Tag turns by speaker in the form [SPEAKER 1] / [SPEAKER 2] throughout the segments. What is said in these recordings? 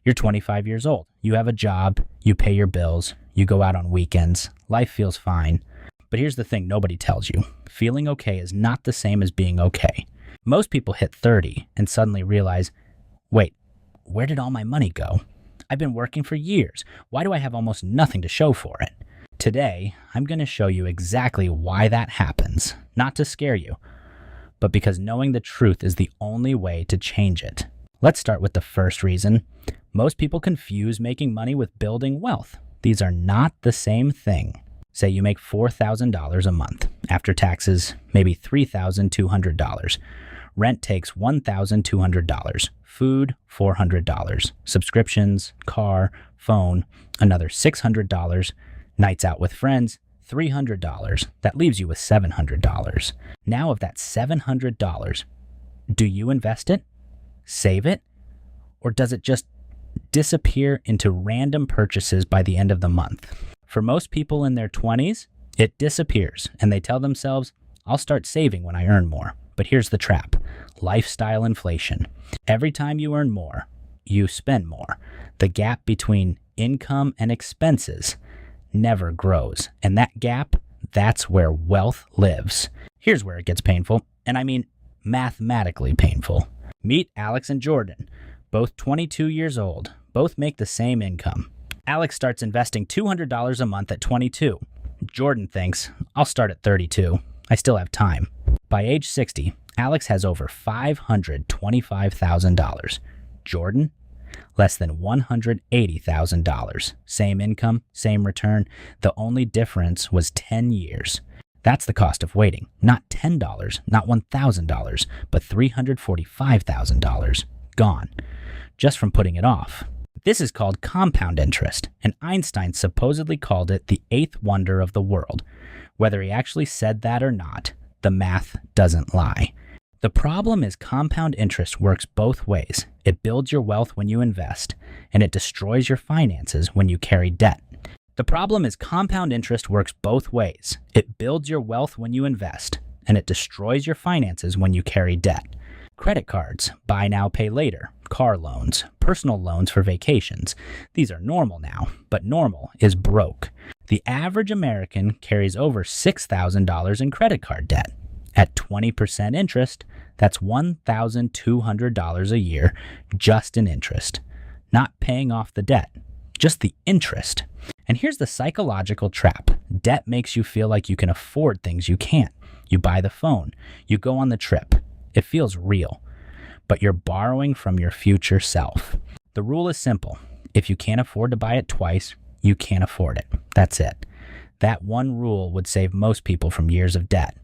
[SPEAKER 1] You're 25 years old. You have a job. You pay your bills. You go out on weekends. Life feels fine. But here's the thing nobody tells you. Feeling okay is not the same as being okay. Most people hit 30 and suddenly realize, wait, where did all my money go? I've been working for years. Why do I have almost nothing to show for it? Today, I'm going to show you exactly why that happens. Not to scare you, but because knowing the truth is the only way to change it. Let's start with the first reason. Most people confuse making money with building wealth. These are not the same thing. Say you make $4,000 a month. After taxes, maybe $3,200. Rent takes $1,200. Food, $400. Subscriptions, car, phone, another $600. Nights out with friends, $300. That leaves you with $700. Now of that $700, do you invest it? Save it? Or does it just disappear into random purchases by the end of the month? For most people in their 20s, it disappears and they tell themselves, I'll start saving when I earn more. But here's the trap. Lifestyle inflation. Every time you earn more, you spend more. The gap between income and expenses never grows. And that gap, that's where wealth lives. Here's where it gets painful, and I mean mathematically painful. Meet Alex and Jordan, both 22 years old, both make the same income. Alex starts investing $200 a month at 22. Jordan thinks, I'll start at 32. I still have time. By age 60, Alex has over $525,000. Jordan, less than $180,000. Same income, same return. The only difference was 10 years. That's the cost of waiting. Not $10, not $1,000, but $345,000. Gone. Just from putting it off. This is called compound interest, and Einstein supposedly called it the eighth wonder of the world. Whether he actually said that or not, the math doesn't lie. The problem is compound interest works both ways. It builds your wealth when you invest, and it destroys your finances when you carry debt. The problem is compound interest works both ways. It builds your wealth when you invest, and it destroys your finances when you carry debt. Credit cards, buy now, pay later, car loans, personal loans for vacations. These are normal now, but normal is broke. The average American carries over $6,000 in credit card debt. At 20% interest, that's $1,200 a year just in interest. Not paying off the debt, just the interest. And here's the psychological trap. Debt makes you feel like you can afford things you can't. You buy the phone, you go on the trip. It feels real, but you're borrowing from your future self. The rule is simple. If you can't afford to buy it twice, you can't afford it. That's it. That one rule would save most people from years of debt.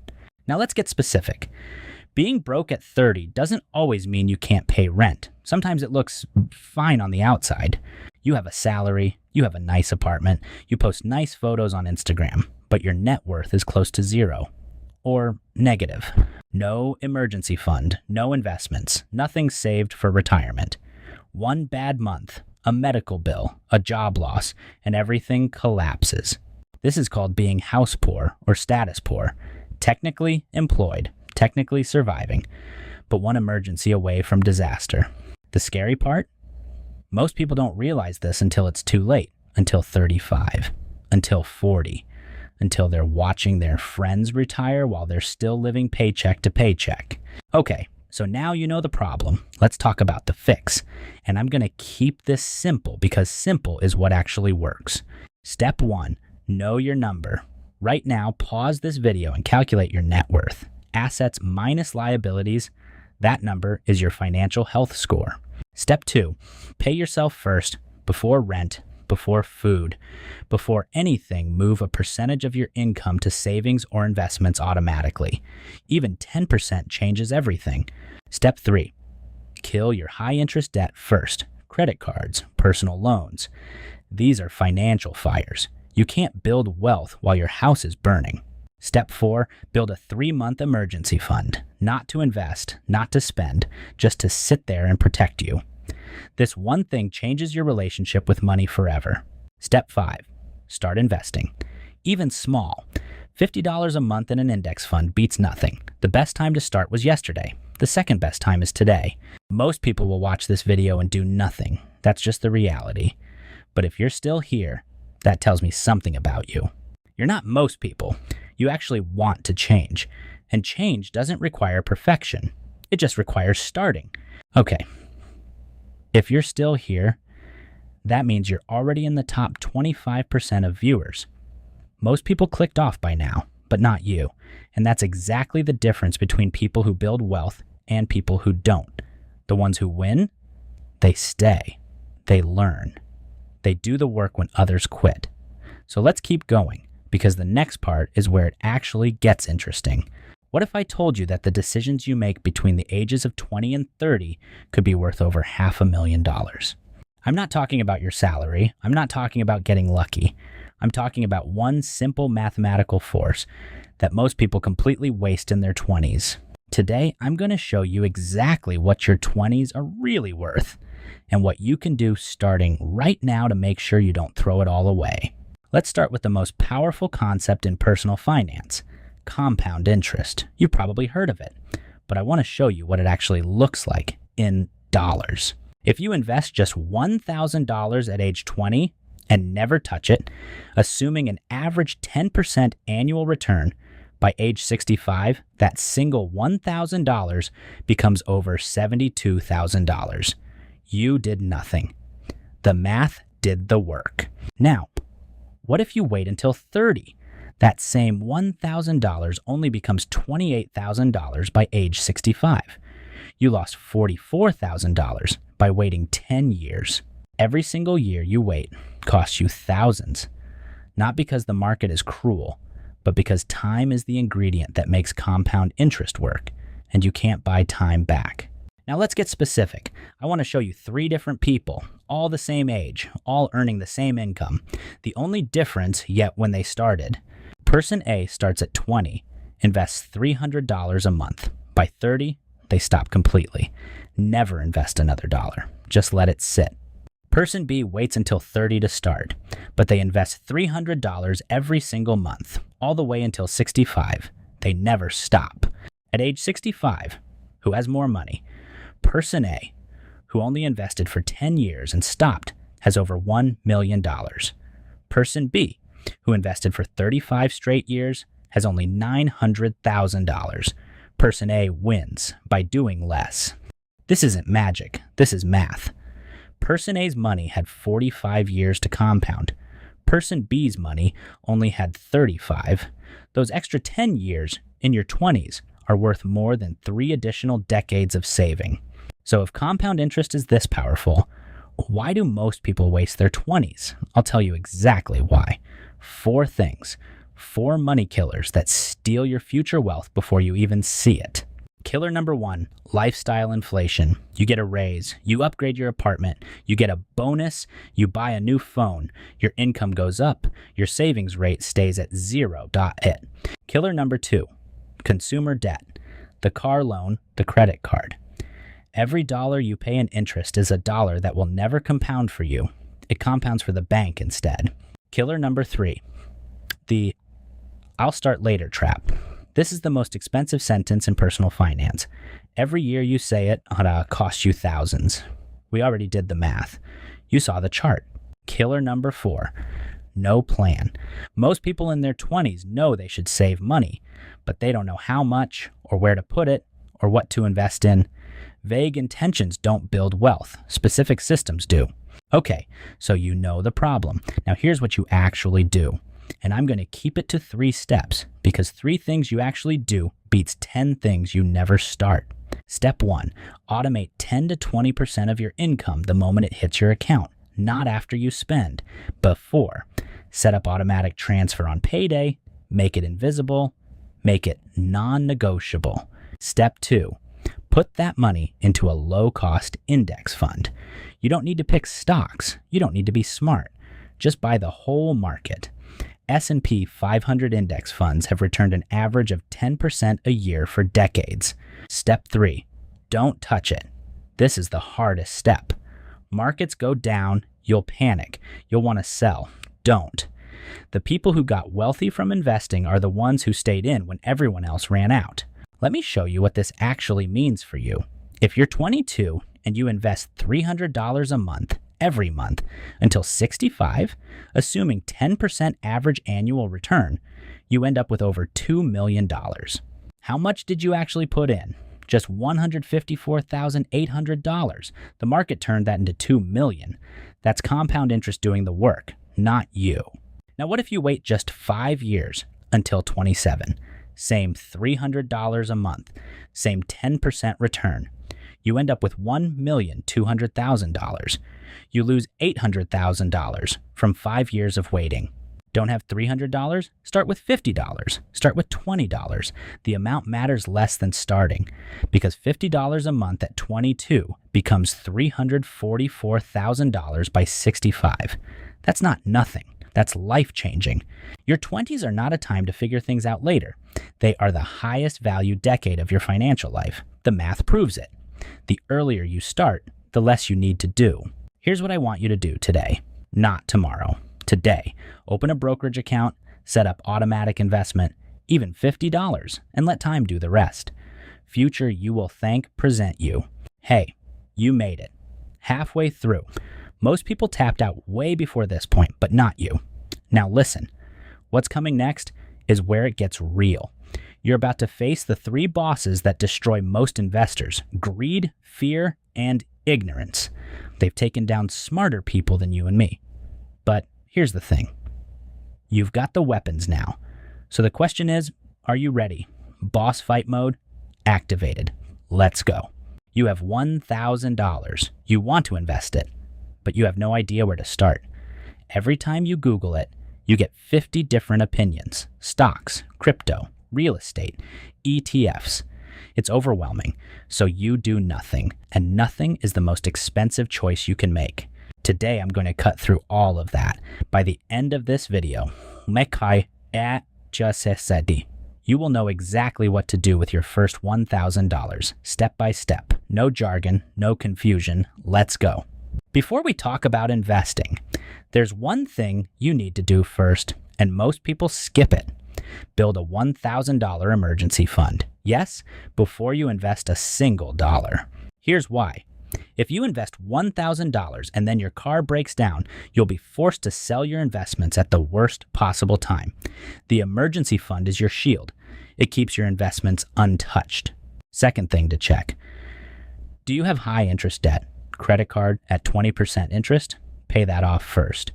[SPEAKER 1] Now let's get specific. Being broke at 30 doesn't always mean you can't pay rent. Sometimes it looks fine on the outside. You have a salary, you have a nice apartment, you post nice photos on Instagram, but your net worth is close to zero or negative. No emergency fund, no investments, nothing saved for retirement. One bad month, a medical bill, a job loss, and everything collapses. This is called being house poor or status poor. Technically employed, technically surviving, but one emergency away from disaster. The scary part? Most people don't realize this until it's too late, until 35, until 40, until they're watching their friends retire while they're still living paycheck to paycheck. Okay, so now you know the problem. Let's talk about the fix. And I'm going to keep this simple because simple is what actually works. Step 1, know your number. Right now, pause this video and calculate your net worth. Assets minus liabilities, that number is your financial health score. Step 2, pay yourself first, before rent, before food. Before anything, move a percentage of your income to savings or investments automatically. Even 10% changes everything. Step 3, kill your high-interest debt first. Credit cards, personal loans. These are financial fires. You can't build wealth while your house is burning. Step 4, build a 3-month emergency fund. Not to invest, not to spend, just to sit there and protect you. This one thing changes your relationship with money forever. Step 5, start investing. Even small. $50 a month in an index fund beats nothing. The best time to start was yesterday. The second best time is today. Most people will watch this video and do nothing. That's just the reality. But if you're still here, that tells me something about you. You're not most people. You actually want to change. And change doesn't require perfection. It just requires starting. Okay. If you're still here, that means you're already in the top 25% of viewers. Most people clicked off by now, but not you. And that's exactly the difference between people who build wealth and people who don't. The ones who win, they stay. They learn. They do the work when others quit. So let's keep going, because the next part is where it actually gets interesting. What if I told you that the decisions you make between the ages of 20 and 30 could be worth over $500,000? I'm not talking about your salary. I'm not talking about getting lucky. I'm talking about one simple mathematical force that most people completely waste in their 20s. Today, I'm going to show you exactly what your 20s are really worth and what you can do starting right now to make sure you don't throw it all away. Let's start with the most powerful concept in personal finance, compound interest. You've probably heard of it, but I want to show you what it actually looks like in dollars. If you invest just $1,000 at age 20 and never touch it, assuming an average 10% annual return, by age 65, that single $1,000 becomes over $72,000. You did nothing. The math did the work. Now, what if you wait until 30? That same $1,000 only becomes $28,000 by age 65. You lost $44,000 by waiting 10 years. Every single year you wait costs you thousands. Not because the market is cruel, but because time is the ingredient that makes compound interest work, and you can't buy time back. Now let's get specific. I want to show you 3 different people, all the same age, all earning the same income. The only difference yet when they started. Person A starts at 20, invests $300 a month. By 30, they stop completely. Never invest another dollar. Just let it sit. Person B waits until 30 to start, but they invest $300 every single month, all the way until 65. They never stop. At age 65, who has more money? Person A, who only invested for 10 years and stopped, has over $1 million. Person B, who invested for 35 straight years, has only $900,000. Person A wins by doing less. This isn't magic. This is math. Person A's money had 45 years to compound. Person B's money only had 35. Those extra 10 years in your 20s are worth more than 3 additional decades of saving. So if compound interest is this powerful, why do most people waste their 20s? I'll tell you exactly why. 4 things. 4 money killers that steal your future wealth before you even see it. Killer number 1, lifestyle inflation. You get a raise, you upgrade your apartment, you get a bonus, you buy a new phone, your income goes up, your savings rate stays at 0. Killer number 2, consumer debt. The car loan, the credit card. Every dollar you pay in interest is a dollar that will never compound for you. It compounds for the bank instead. Killer number 3, the "I'll start later" trap. This is the most expensive sentence in personal finance. Every year you say it ought to cost you thousands. We already did the math. You saw the chart. Killer number 4, no plan. Most people in their 20s know they should save money, but they don't know how much or where to put it or what to invest in. Vague intentions don't build wealth. Specific systems do. Okay, so you know the problem. Now here's what you actually do. And I'm going to keep it to 3 steps because 3 things you actually do beats 10 things you never start. Step 1, automate 10 to 20% of your income the moment it hits your account, not after you spend, before. Set up automatic transfer on payday, make it invisible, make it non-negotiable. Step 2, put that money into a low-cost index fund. You don't need to pick stocks. You don't need to be smart. Just buy the whole market. S&P 500 index funds have returned an average of 10% a year for decades. Step 3, don't touch it. This is the hardest step. Markets go down, you'll panic. You'll want to sell. Don't. The people who got wealthy from investing are the ones who stayed in when everyone else ran out. Let me show you what this actually means for you. If you're 22 and you invest $300 a month every month until 65, assuming 10% average annual return, you end up with over $2 million. How much did you actually put in? Just $154,800. The market turned that into $2 million. That's compound interest doing the work, not you. Now, what if you wait just 5 years until 27? Same $300 a month, same 10% return. You end up with $1,200,000. You lose $800,000 from 5 years of waiting. Don't have $300? Start with $50. Start with $20. The amount matters less than starting, because $50 a month at 22 becomes $344,000 by 65. That's not nothing. That's life-changing. Your 20s are not a time to figure things out later. They are the highest value decade of your financial life. The math proves it. The earlier you start, the less you need to do. Here's what I want you to do today, not tomorrow. Today, open a brokerage account, set up automatic investment, even $50, and let time do the rest. Future you will thank present you. Hey, you made it. Halfway through. Most people tapped out way before this point, but not you. Now listen, what's coming next is where it gets real. You're about to face the 3 bosses that destroy most investors: greed, fear, and ignorance. They've taken down smarter people than you and me. But here's the thing. You've got the weapons now. So the question is, are you ready? Boss fight mode activated. Let's go. You have $1,000. You want to invest it, but you have no idea where to start. Every time you Google it, you get 50 different opinions: stocks, crypto, real estate, ETFs. It's overwhelming, so you do nothing, and nothing is the most expensive choice you can make. Today, I'm going to cut through all of that. By the end of this video, you will know exactly what to do with your first $1,000, step by step. No jargon, no confusion. Let's go. Before we talk about investing, there's one thing you need to do first, and most people skip it. Build a $1,000 emergency fund. Yes, before you invest a single dollar. Here's why. If you invest $1,000 and then your car breaks down, you'll be forced to sell your investments at the worst possible time. The emergency fund is your shield. It keeps your investments untouched. Second thing to check. Do you have high interest debt? Credit card at 20% interest? Pay that off first.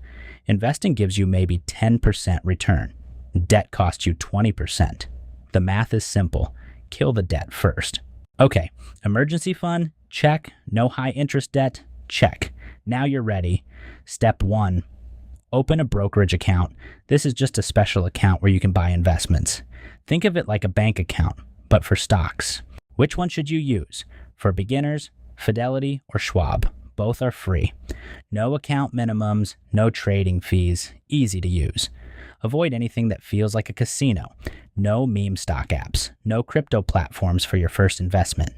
[SPEAKER 1] Investing gives you maybe 10% return. Debt costs you 20%. The math is simple. Kill the debt first. Okay, emergency fund? Check. No high interest debt? Check. Now you're ready. Step 1. Open a brokerage account. This is just a special account where you can buy investments. Think of it like a bank account, but for stocks. Which one should you use? For beginners, Fidelity or Schwab? Both are free. No account minimums, no trading fees, easy to use. Avoid anything that feels like a casino. No meme stock apps, no crypto platforms for your first investment.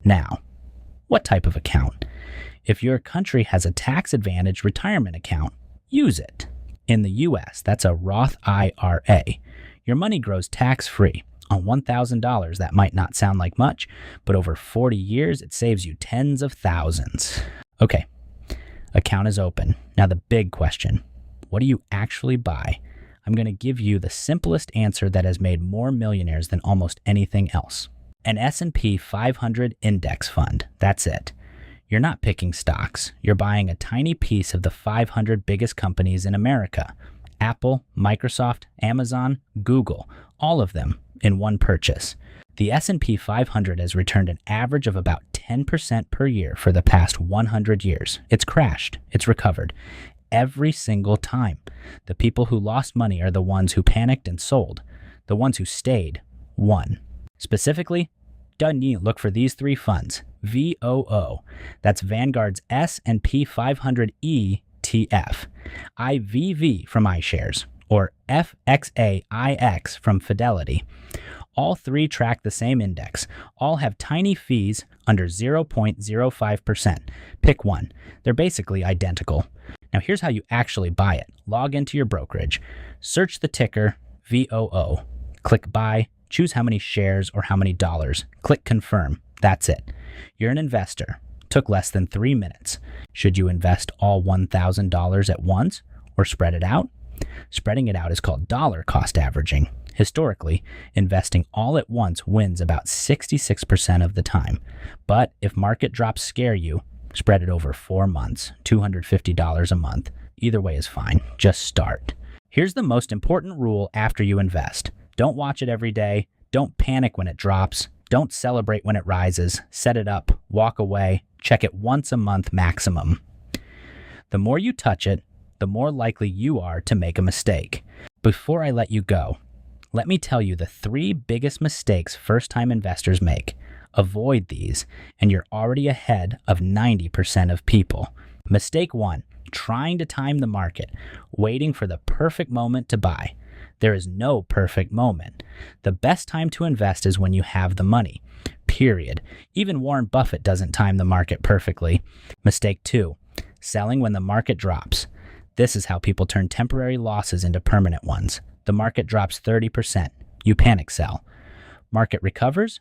[SPEAKER 1] Now, what type of account? If your country has a tax-advantaged retirement account, use it. In the US, that's a Roth IRA. Your money grows tax-free. On $1,000, that might not sound like much, but over 40 years, it saves you tens of thousands. Okay, account is open. Now the big question, what do you actually buy? I'm going to give you the simplest answer that has made more millionaires than almost anything else. An S&P 500 index fund. That's it. You're not picking stocks. You're buying a tiny piece of the 500 biggest companies in America. Apple, Microsoft, Amazon, Google, all of them in one purchase. The S&P 500 has returned an average of about 10% per year for the past 100 years. It's crashed. It's recovered. Every single time. The people who lost money are the ones who panicked and sold. The ones who stayed won. Specifically, look for these 3 funds. VOO. That's Vanguard's S&P 500 ETF. IVV from iShares, or FXAIX from Fidelity. All 3 track the same index. All have tiny fees under 0.05%. Pick one. They're basically identical. Now here's how you actually buy it. Log into your brokerage. Search the ticker VOO. Click buy. Choose how many shares or how many dollars. Click confirm. That's it. You're an investor. Took less than 3 minutes. Should you invest all $1,000 at once or spread it out? Spreading it out is called dollar cost averaging. Historically, investing all at once wins about 66% of the time. But if market drops scare you, spread it over 4 months, $250 a month. Either way is fine. Just start. Here's the most important rule after you invest. Don't watch it every day. Don't panic when it drops. Don't celebrate when it rises. Set it up, walk away, check it once a month maximum. The more you touch it, the more likely you are to make a mistake. Before I let you go, let me tell you the 3 biggest mistakes first-time investors make. Avoid these, and you're already ahead of 90% of people. Mistake 1, trying to time the market, waiting for the perfect moment to buy. There is no perfect moment. The best time to invest is when you have the money. Period. Even Warren Buffett doesn't time the market perfectly. Mistake 2, selling when the market drops. This is how people turn temporary losses into permanent ones. The market drops 30%. You panic sell. Market recovers.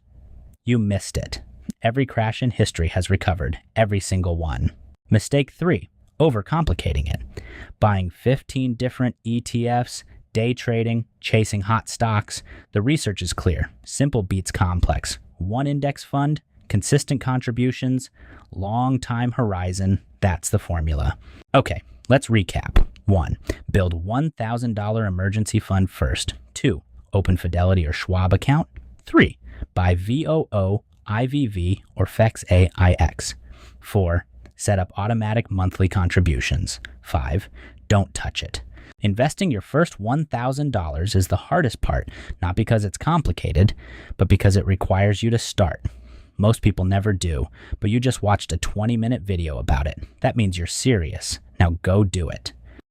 [SPEAKER 1] You missed it. Every crash in history has recovered. Every single one. Mistake 3, overcomplicating it. Buying 15 different ETFs, day trading, chasing hot stocks. The research is clear. Simple beats complex. One index fund, consistent contributions, long time horizon. That's the formula. Okay, let's recap. 1. Build $1,000 emergency fund first. 2. Open Fidelity or Schwab account. 3. Buy VOO, IVV, or FEX-AIX. 4. Set up automatic monthly contributions. 5. Don't touch it. Investing your first $1,000 is the hardest part, not because it's complicated, but because it requires you to start. Most people never do, but you just watched a 20-minute video about it. That means you're serious. Now go do it.